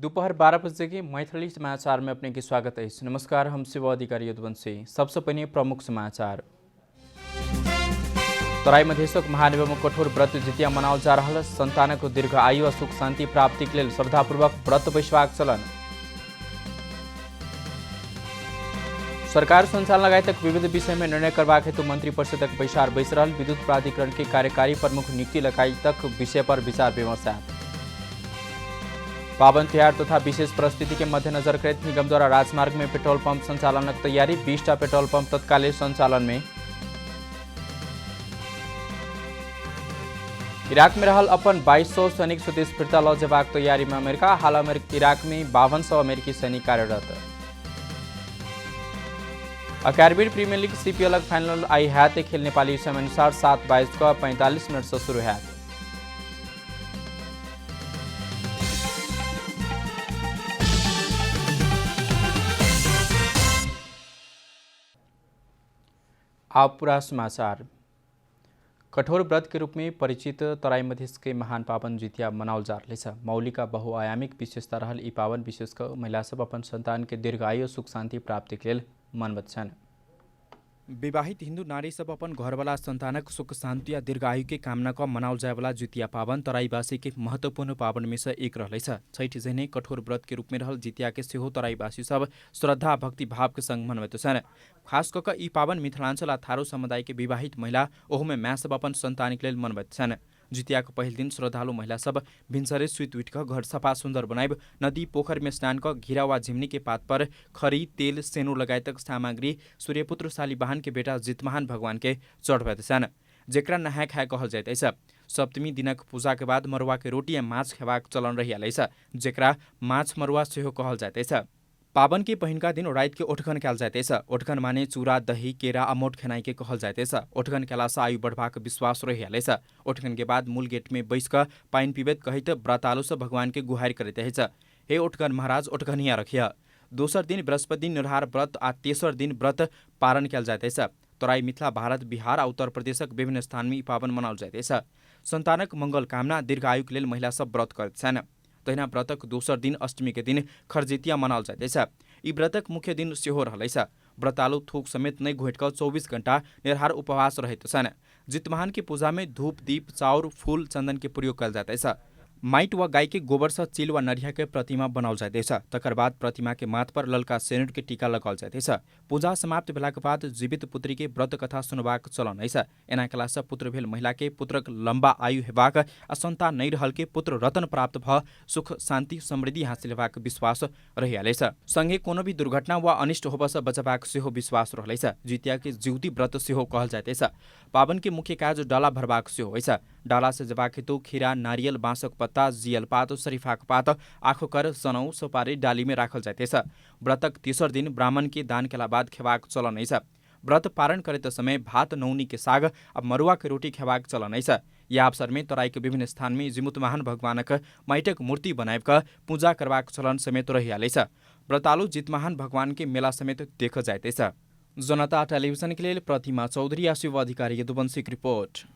दोपहर 12 बजे के मैथिली समाचार में अपने की स्वागत है। नमस्कार, हम शिव अधिकारी यदुवंशी। सबसे पहले प्रमुख समाचार। तराई मधेशक महानवमी में कठोर व्रत जितिया मनाओल जा रहा। संतानक दीर्घ आयु और सुख शांति प्राप्ति के लिए श्रद्धापूर्वक व्रत बैसबाक चलन। सरकार संचालन लगायतक विविध विषय में निर्णय करबाक हेतु मंत्री परिषदक बैसार बैस रहल। विद्युत प्राधिकरण के कार्यकारी प्रमुख नियुक्ति लगायतक विषय पर विचार विमर्श। पावन त्योहार तथा विशेष परिस्थिति के मद्देनजर कृत निगम द्वारा राजमार्ग में पेट्रोल पंप संचालन की तैयारी। 20टा पेट्रोल पंप तत्कालीन संचालन में। इराक में रहल अपन 2200 सैनिक स्वदेश फिरता लौ जबाक तैयारी में अमेरिका। हाल इराक में 5200 अमेरिकी सैनिक कार्यरत। अकार्बीर premiere league CPL final I है। खेल नेपाली समय अनुसार 7:45 से शुरू है। आप पूरा समाचार। कठोर व्रत के रूप में परिचित तराई मधेश के महान पावन जितिया मनाओल जा रही है। मौलिक बहुआयामिक विशेषता रहल ई पावन विशेषकर महिला सब अपन संतान के दीर्घायु सुख शांति प्राप्ति के लिए मनबत छन्। विवाहित हिंदू नारी सब अपन घरवाला संतानक सुख शांति या दीर्घायु के कामना का मनाओल जाए वाला जितिया पावन तराईवासी के महत्वपूर्ण पावन में से एक रही है। छैठ जैने कठोर व्रत के रूप में रहल जितिया के सेहो तराईवासी सब श्रद्धा भक्ति भाव के संग मनबत छन्। खास करके ई पावन मिथिलांचल आ थारू समुदाय के विवाहित महिला ओहू में माँ सब अपन संतान के लिए मनबत छन्। जितिया को पहल दिन श्रद्धालु महिला सब भिनसरे सुत उठ कर घर सफा सुंदर बनाइब नदी पोखर में स्नान कर घिरा वा झिमनी के पात पर खरी तेल सेनु लगायतक सामग्री सूर्यपुत्र शालिवाहन के बेटा जितमहान भगवान के चढ़बैत छन्, जेकरा नहाय खाय कहल जाइत अछि। सप्तमी दिनक पूजा के बाद मरुआ के रोटी आ माछ खेबाक चलन रहिआल अछि, जेकरा माछ मरुआ सेहो कहल जाइत अछि। पावन के पहिनका दिन रात के ओठगन कयल जाइत अछि। ओठगन माने चूड़ा दही केरा आ मोट खेनाई के कहल जाइत अछि। ओठगन केला से आयु बढ़बाक विश्वास रहिआल अछि। ओठगन के बाद मूल गेट में बैस कऽ पानि पीबैत कहैत व्रतालु सब भगवान के गुहारि करैत अछि, हे ओठगन महाराज ओठगनिया रखिया। दोसर दिन बृहस्पति दिन निरहार व्रत आ तेसर दिन व्रत पारण कयल जाइत अछि। तराई मिथिला भारत बिहार आ उत्तर प्रदेशक विभिन्न स्थान में ई पावन मनाओल जाइत अछि। संतानक मंगल कामना दीर्घायु के लेल महिला सब व्रत करैत छन्। तहिना व्रतक दोसर दिन अष्टमी के दिन खरजितिया मनाओल जाइत अछि। ई व्रतक मुख्य दिन सेहो रहल अछि। व्रतालु थूक समेत नहीं घोटि कऽ 24 घंटा निरहार उपवास रहैत छन्। जितमहान के पूजा में धूप दीप चाउर फूल चंदन के प्रयोग कयल जाइत अछि। माइट वा गाय के गोबर से चिल वा नरिया के प्रतिमा बनाओल जाइत अछि। तकर बाद प्रतिमा के माथ पर ललका सेनुर के टीका लगाओल जाइत अछि। पूजा समाप्त भेला के बाद जीवित पुत्री के व्रत कथा सुनबाक चलन अछि। एना कला से पुत्र भेल महिला के पुत्रक लंबा आयु हेबाक आ संतान नहीं रहल के पुत्र रत्न प्राप्त भ सुख शांति समृद्धि हासिल हेबाक विश्वास रहिआल अछि। संगे कोनो भी दुर्घटना वा अनिष्ट होबा से बचबाक सेहो विश्वास रहल अछि। जितिया के जिउती व्रत सेहो कहल जाइत अछि। पावन के मुख्य काज डाला भरबाक सेहो अछि। डाला से जबाक हेतु खीरा नारियल बाँसक पत्ता जियल पात शरीफाक पात आखोकर सनौ सुपारी डाली में राखल जाइत अछि। व्रतक तेसर दिन ब्राह्मण के दान केला बाद खेबाक चलन अछि। व्रत पारण करते समय भात नौनी के साग आ मरुआ के रोटी खेबाक चलन अछि। यह अवसर में तराई के विभिन्न स्थान में जिमुतमहान भगवानक माइटक मूर्ति बनाइब कऽ पूजा करबाक चलन समेत रहिआल अछि। व्रतालु जितमहान भगवान के मेला समेत देख जाइत अछि। जनता टेलीविजन के लिए प्रतिमा चौधरी आ शिव अधिकारी यदुवंशी की रिपोर्ट।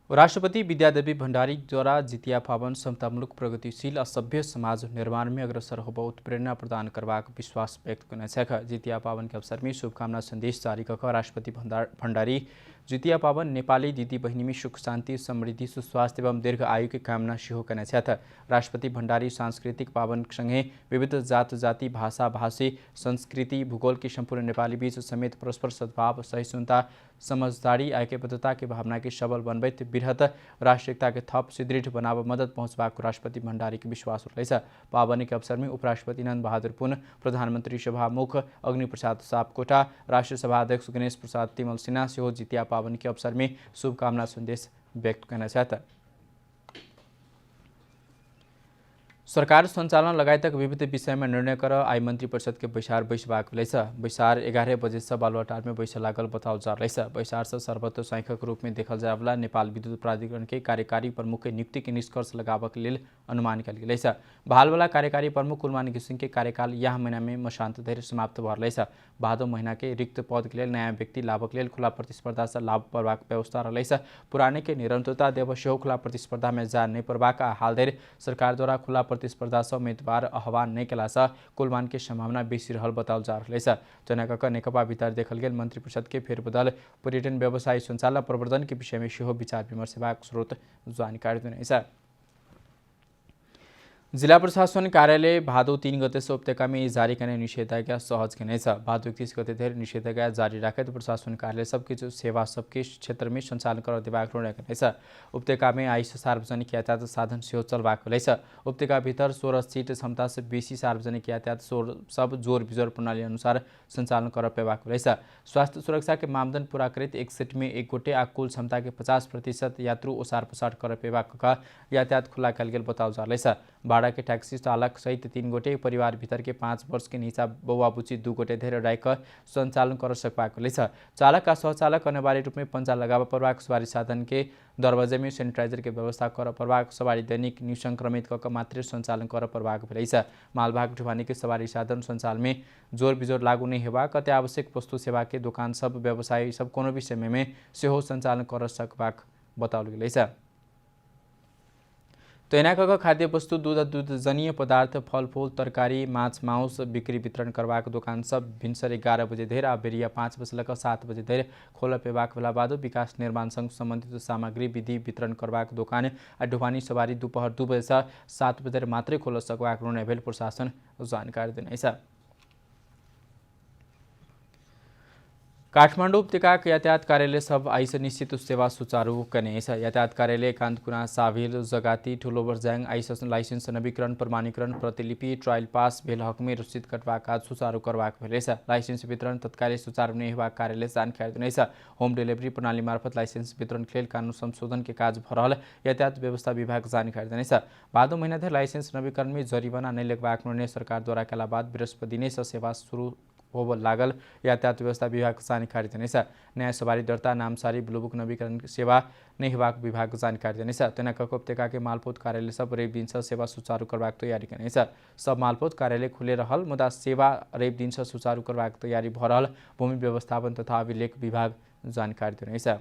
राष्ट्रपति विद्यादेवी भण्डारी द्वारा जितिया पावन समतामूलक प्रगतिशील और सभ्य समाज निर्माण में अग्रसर होब उत्प्रेरणा प्रदान करबाक विश्वास व्यक्त करने छथि। जितिया पावन के अवसर में शुभकामना संदेश जारी कऽ राष्ट्रपति भण्डारी जितिया पावन नेपाली दिदी बहिनी में सुख शांति समृद्धि सुस्वास्थ्य एवं दीर्घ आयु के कामना सेहो कने छथि। राष्ट्रपति भण्डारी सांस्कृतिक पावन संगे विविध जात जाति भाषा भाषी संस्कृति भूगोल के संपूर्ण नेपाली बीच समेत परस्पर सद्भाव सहिष्णुता समझदारी ऐक्यबद्धता के भावना के सबल बनबैत बृहत राष्ट्रीयता के थप सुदृढ़ बनाव मदद पहुंचबाक राष्ट्रपति भण्डारी के विश्वास रहलै। पावन के अवसर में उपराष्ट्रपति नंद बहादुर पुन, प्रधानमंत्री सभामुख अग्नि प्रसाद सापकोटा, राष्ट्रीय सभा अध्यक्ष गणेश प्रसाद तिमल सिन्हा सेहो जितिया पावन के अवसर में शुभकामना संदेश व्यक्त करने छथि। सरकार संचालन लगायतक विविध विषय में निर्णय कर आई मंत्री परिषद के बैसार बैसबाक बैसार 11 बजे से बालुवाटार में बैसे लागल बताओल जा रही है। बैसार से सर्वोच्च सांख्यक रूप में देखल जाए वाला नेपाल विद्युत प्राधिकरण के कार्यकारी प्रमुख के नियुक्ति के निष्कर्ष लगाबक लेल अनुमान कल गेल है। बहाल वाला कार्यकारी प्रमुख कुलमान घिसिङ के कार्यकाल यह महीना में मसांत धरि समाप्त भ रहल है। भादो महीना के रिक्त पद के लिए नया व्यक्ति लाभक लिए खुला प्रतिस्पर्धा से लाभ प्रभाग व्यवस्था रही पुराने के निरंतरता देव सेहो खुला प्रतिस्पर्धा में जा नहीं प्रभाग हाल धरि सरकार द्वारा खुला प्रतिस्पर्धा से उम्मीदवार आह्वान नहीं कला से कुलमान के संभावना बेसी रहल बताओल जा रही है। जनक नेकपा भीतर देखल गेल मंत्री परिषद के फेरबदल पर्यटन व्यवसाय संचालन प्रवर्धन के विषय में सेहो विचार विमर्श हेबाक स्रोत जानकारी देने है। जिला प्रशासन कार्यालय भादो 3 गते से उपत्यकामा जारी करने निषेधाज्ञा सहज करने भादो 31 गते धरि निषेधाज्ञा जारी राखेत प्रशासन कार्यालय सबके सेवा सबके क्षेत्र में संचालन कर देबाक निर्णय करने उपत्यकामा आइस सार्वजनिक यातायात साधन सेहो चलबाक उपत्यका भीतर 16 सीट क्षमता से बेसी सार्वजनिक यातायात सब जोर बिजोर प्रणाली अनुसार संचालन कर पेबाक स्वास्थ्य सुरक्षा के मापदंड पूरा करित एक सीट में एक गोटे आ कुल क्षमता के 50% यात्रु ओसार पसार कर पेबाक यातायात खुला कल गेल बताओ जा रही है। भाड़ा के टैक्सी चालक सहित 3 गोटे परिवार भीतर के 5 वर्ष के नीचा बउआ बुची 2 गोटे धैर्य राख संचालन कर सकबाक चालक का सहचालक अनिवार्य रूप में पंजा लगावा प्रभाग सवारी साधन के दरवाजे में सैनिटाइजर के व्यवस्था कर प्रभाग सवारी दैनिक निसंक्रमित कक मात्र संचालन कर प्रभाग मालभाग ढुवानी के सवारी साधन संचालन में जोर बिजोर लागू नहीं हेबा कते आवश्यक वस्तु सेवा के दुकान सब व्यवसायी सब कोनो भी समय में सेहो संचालन कर सकबाक बताओल गेल है। तैनाक खाद्य वस्तु दूध दूधजनीय पदार्थ फलफूल तरकारी माछ मांस बिक्री वितरण करवाक दुकान सब भिनसर 11 बजे धरि आ बेरिया 5 बजे लक 7 बजे धरि खोल पेबाक बेला बाद विकास निर्माण संग संबंधित सामग्री विधि वितरण करवाक दुकान आ ढुवानी सवारी दोपहर 2 बजे से 7 बजे मात्रै खोल सकबाक निर्णय भेल प्रशासन जानकारी देने है। काठमाडौँ उपत्यका यातायात कार्यालय सब आइस निश्चित सेवा सुचारू करने यातायात कार्यालय कान्तकुना साभिल जगाती ठुलो बर्ज्याङ आइस लाइसेंस नवीकरण प्रमाणीकरण प्रतिलिपि ट्रायल पास भेल हक में रसीद कटवा काज सुचारू करवाक भेल लाइसेंस वितरण तत्कालै सुचारू नहीं हेबाक कार्यालय जानकारी देने होम डिलीवरी प्रणाली मार्फत लाइसेंस वितरण खेल कानून संशोधन के काज भरल यातायात व्यवस्था विभाग जानकारी देने भादो महीना धरि लाइसेंस नवीकरण में जरिवाना नहीं लगवाक निर्णय सरकार द्वारा कला बाद बृहस्पति दिन से सेवा शुरू होब लागल यातायात व्यवस्था विभाग जानकारी देने नया सवारी दर्ता नामसारी ब्लूबुक नवीकरण सेवा नहीं हेबाक विभाग जानकारी देने तैनाक उपत्यका के मालपोत कार्यालय सब रेप दिन सेवा सुचारू करवाक तैयारी करने सब मालपोत कार्यालय खुले रहल मुदा सेवा रेप दिन सुचारू करवाक तैयारी भरल भूमि व्यवस्थापन तथा अभिलेख विभाग जानकारी देने।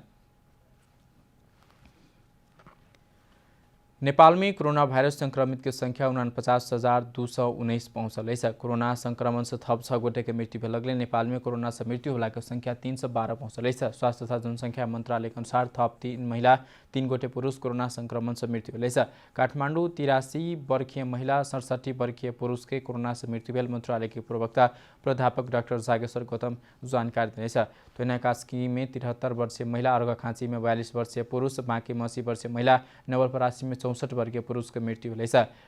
नेपाल में कोरोना वायरस संक्रमित की संख्या 49,219 पहुँचल है। कोरोना संक्रमण से थप 6 गोटे के मृत्यु भेलगले नेपाल में कोरोना से मृत्यु होला की संख्या 312 पहुँचल है। स्वास्थ्य तथा जनसंख्या मंत्रालय के अनुसार थप 3 महिला 3 गोटे पुरुष कोरोना संक्रमण से मृत्यु भेल। काठमाडौँ 83 वर्षीय महिला 67 वर्षीय पुरुष के कोरोना से मृत्यु भेल मंत्रालय के प्रवक्ता प्राध्यापक डाक्टर जागेश्वर गौतम जानकारी देने तैना कास्की में 73 वर्षीय महिला अर्घाखाँची में 42 वर्षीय पुरुष बाँकी में 80 वर्षीय महिला नवलपरासी में 64 वर्गीय पुरुष की मृत्यु भेल।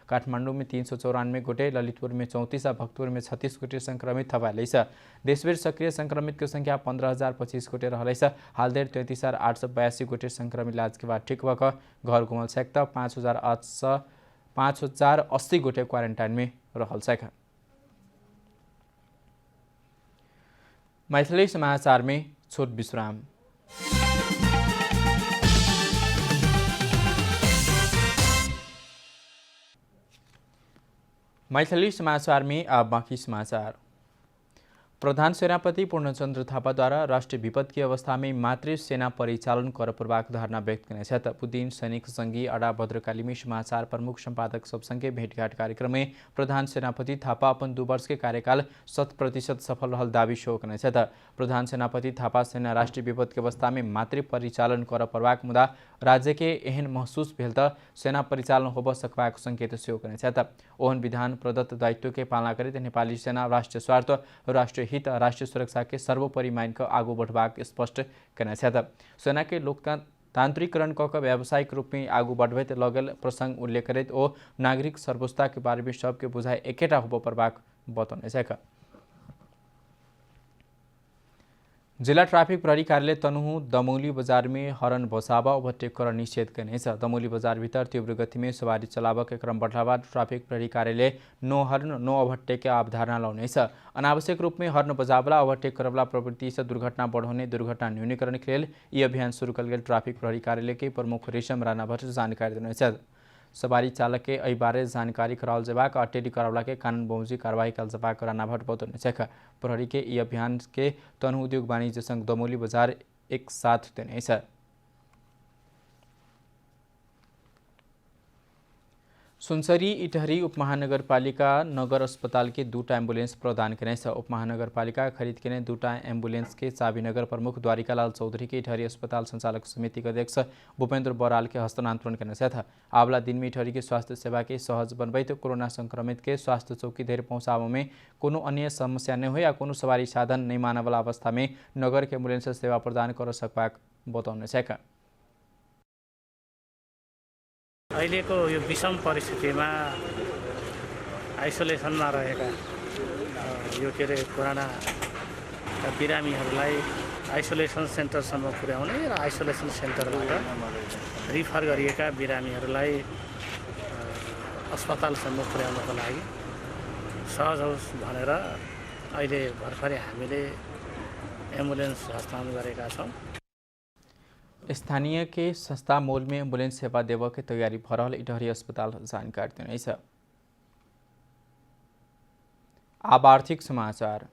काठमाडौँ में 394 गोटे ललितपुर में 34 और भक्तपुर में 36 गोटे संक्रमित थपाल। देशभर सक्रिय संक्रमित की संख्या 15,025 गोटे रहा। हाल धरि 33,882 गोटे संक्रमित इलाज के बाद ठीक भक घर घुमल छैक त 5,080 गोटे क्वारेन्टाइन में रहल छैक। मैथिली समाचार में छोट विश्राम। मैथिली समाचार में अब बाकी समाचार। प्रधान सेनापति पूर्णचन्द्र थापाद्वारा राष्ट्रिय विपद की अवस्था में मात्र सेना परिचालन कर प्रभाग धारणा व्यक्त करने पुदिन सैनिक संघी अडा भद्रकाली में समाचार प्रमुख संपादक सबसँगै भेटघाट कार्यक्रम में प्रधान सेनापति थापा अपन 2 वर्ष के कार्यकाल 100% सफल रहल दावी शो करने प्रधान सेनापति थापा सेना राष्ट्रिय विपद की अवस्था में मात्र परिचालन कर प्रभाग मुदा राज्य के एहन महसूस भेल त सेना परिचालन होब सकबाक संकेत सेहो करने ओहन विधान प्रदत्त दायित्व के पालना करित नेपाली सेना राष्ट्रिय स्वार्थ राष्ट्रिय हित राष्ट्रिय सुरक्षा के सर्वोपरि मानक आगू बढ़वाक स्पष्ट करने सेना के लोकतांत्रिकरण क व्यावसायिक रूप में आगू बढ़बैत लगल प्रसंग उल्लेख करते ओ नागरिक सर्वोच्चता के बारे में सबके बुझाइ एकेटा होब परबाक बतौने। जिला ट्राफिक प्रहरी कार्यालय तनहु दमौली बाजार में हरन बसावा ओभरटेक कर निषेध करने दमौली बाजार भीतर तीव्र गति में सवारी चलाव के क्रम बढ़ावा ट्राफिक प्रहरी कार्यालय नो हर्न नो ओभरटेक के अवधारणा लाउने अनावश्यक रूप में हर्न बजावला ओभरटेक करवला प्रवृत्ति से दुर्घटना बढ़ाने दुर्घटना न्यूनीकरण के लिए ये अभियान शुरू कल गए ट्राफिक प्रहरी कार्यालय के प्रमुख रेशम राणा भट्ट जानकारी देने सवारी चालक के एहि बारे जानकारी कराओल जेबाक अटेरी करावला के कानून बमोजिम कार्रवाई कल जेबाक रानाभट बतौने छेक। प्रहरी के ई अभियान के तनु उद्योग वाणिज्य संघ दमोली बाजार एक साथ देने छ। सुनसरी इटहरी उपमहानगरपालिका नगर अस्पताल के 2टा एम्बुलेंस प्रदान करें। उपमहानगरपालिका खरीद के 2टा एम्बुलेंस के चाबी नगर प्रमुख द्वारिकालाल चौधरी के इटहरी अस्पताल संचालक समिति के अध्यक्ष भूपेंद्र बराल के हस्तांतरण करने था। आवला दिन में इटहरी के स्वास्थ्य सेवा के सहज बनबैत कोरोना संक्रमित के स्वास्थ्य चौकी धेर पहुंचाव में कोनो अन्य समस्या नहीं हो या कोनो सवारी साधन नहीं माने वाला अवस्था में नगर के एम्बुलेंस सेवा प्रदान कर सकबाक बताउने छ। अहिलेको यो विषम परिस्थितिमा आइसोलेसनमा रहेका यो के अरे पुराना बिरामीहरूलाई आइसोलेसन सेन्टरसम्म पुर्याउने र आइसोलेसन सेन्टरबाट रिफर गरिएका बिरामीहरूलाई अस्पतालसम्म पुर्याउनको लागि सहज होस् भनेर अहिले भर्खरै हामीले एम्बुलेन्स हस्तान्तरण गरेका छौँ। स्थानीय के सस्ता मोल में एम्बुलेंस सेवा देव के तैयारी भरल इटहरी अस्पताल जानकारी देने छ। अब आर्थिक समाचार।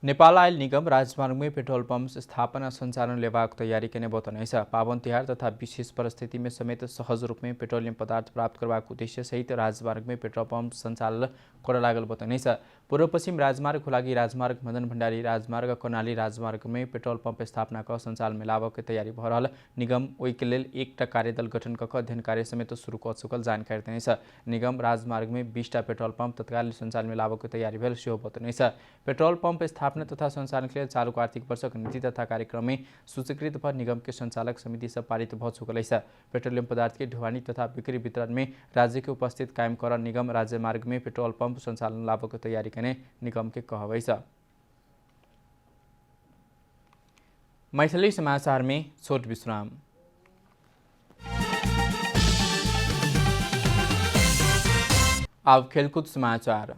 नेपाल आयल निगम राजमार्ग में पेट्रोल पंप स्थापना संचालन लेवाक तैयारी करने बताने छ। पावन तिहार तथा विशेष परिस्थिति में समेत सहज रूप में पेट्रोलियम पदार्थ प्राप्त करने उद्देश्य सहित राजमार्ग में पेट्रोल पंप संचालन कर लागल बताने छ। पूर्व पश्चिम राजमार्ग खुलागी राजमार्ग मदन भण्डारी राजमार्ग कर्णाली राजमार्ग में पेट्रोल पंप स्थापना का संचालन में लाभ के तैयारी भरल निगम ओई के लेल एकटा कार्यदल गठन कर अध्ययन कार्य समेत शुरू कर चुकल जानकारी देने छ। निगम राजमार्ग में 20टा पेट्रोल पंप तत्काल संचालन में लाभ के तैयारी भेल सेहो बताने छ। पेट्रोल पंप स्थापना तथा संचालन के लिए चालू आर्थिक वर्ष नीति तथा कार्यक्रम में सूचीकृत पर निगम के संचालक समिति से पारित भ चुकल है। पेट्रोलियम पदार्थ के ढुवानी तथा बिक्री वितरण में राज्य के उपस्थित कायम कर निगम राज्य मार्ग में पेट्रोल पंप संचालन लाभ की तैयारी करने निगम के कहवै छ। मैथिली समाचार में छोट विश्राम। अब खेलकूद समाचार।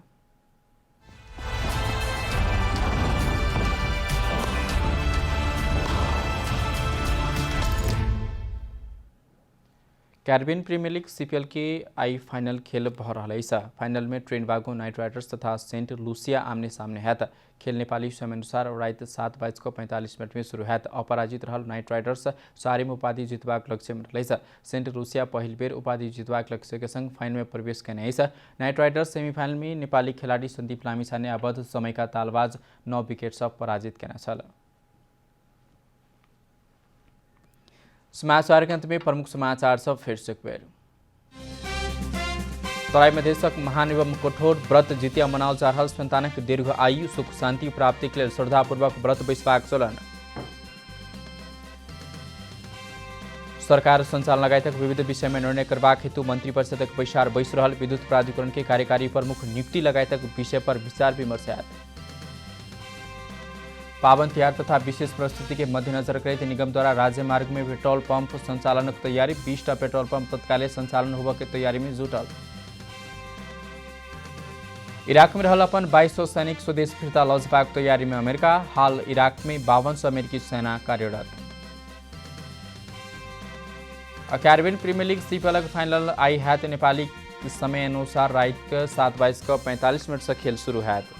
कैरिबियन प्रीमियर लीग सीपीएल के आई फाइनल खेल भ रहा छ। फाइनल में ट्रेनबागो नाइट राइडर्स तथा सेंट लुसिया आमने सामने हैत। खेल नेपाली समयानुसार रात 7:45 में शुरू हैत। अपराजित रहल नाइट राइडर्स सारेम उपाधि जितबाक लक्ष्य में रहे छ। सेंट लुसिया पहिल बेर उपाधि जितबाक लक्ष्य के संग फाइनल में प्रवेश करने है। नाइट राइडर्स सेमीफाइनल में नेपाली खिलाड़ी संदीप लामिछाने अवध समय का तालबाज 9 विकेट से पराजित करना छ। समाचार के अंत में प्रमुख समाचार सब फिर से एक बेर। तराई मधेशक महान एवं कठोर व्रत जितिया मनाओल जा रहल संतानक दीर्घ आयु सुख शांति प्राप्ति के लिए श्रद्धापूर्वक व्रत बैसबाक चलन। सरकार संचालन लगायतक विविध विषय में निर्णय करबाक हेतु मंत्री परिषदक बैसार बैस रहल। विद्युत प्राधिकरण के कार्यकारी प्रमुख नियुक्ति लगायतक विषय पर विचार विमर्श हैत। पावन तिहार तथा विशेष परिस्थिति के मद्देनजर करते निगम द्वारा राज्य मार्ग में पेट्रोल पंप संचालन की तैयारी। 20टा पेट्रोल पंप तत्काल संचालन होबे के तैयारी में जुटल। इराक में रहल अपन 2200 सैनिक स्वदेश फिरता लौटबाक तैयारी में अमेरिका। हाल इराक में 5200 अमेरिकी सेना कार्यरत। Caribbean Premier League CPL final आई हैत। नेपाली समय अनुसार रात 7:45 से खेल शुरू हैत।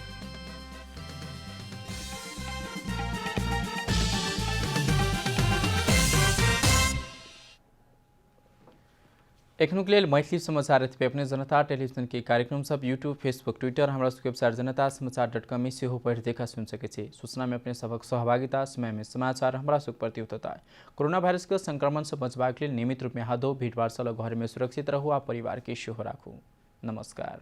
एखनुक लेल मैथिली समाचार एतबे। अपने जनता टेलीविजन के कार्यक्रम सब यूट्यूब फेसबुक ट्विटर हमारा वेबसाइट जनता समाचार.com में सेहो पढ़ देखा सुन सके छी। सूचना में अपने सबक सहभागिता समय में समाचार हमारा सुख प्रति होता है। कोरोना वायरस के संक्रमण से बचबाक लेल नियमित रूप में हाथ धो भीड़ भाड़ से घर में सुरक्षित रहू आ परिवार के सेहो राखू। नमस्कार।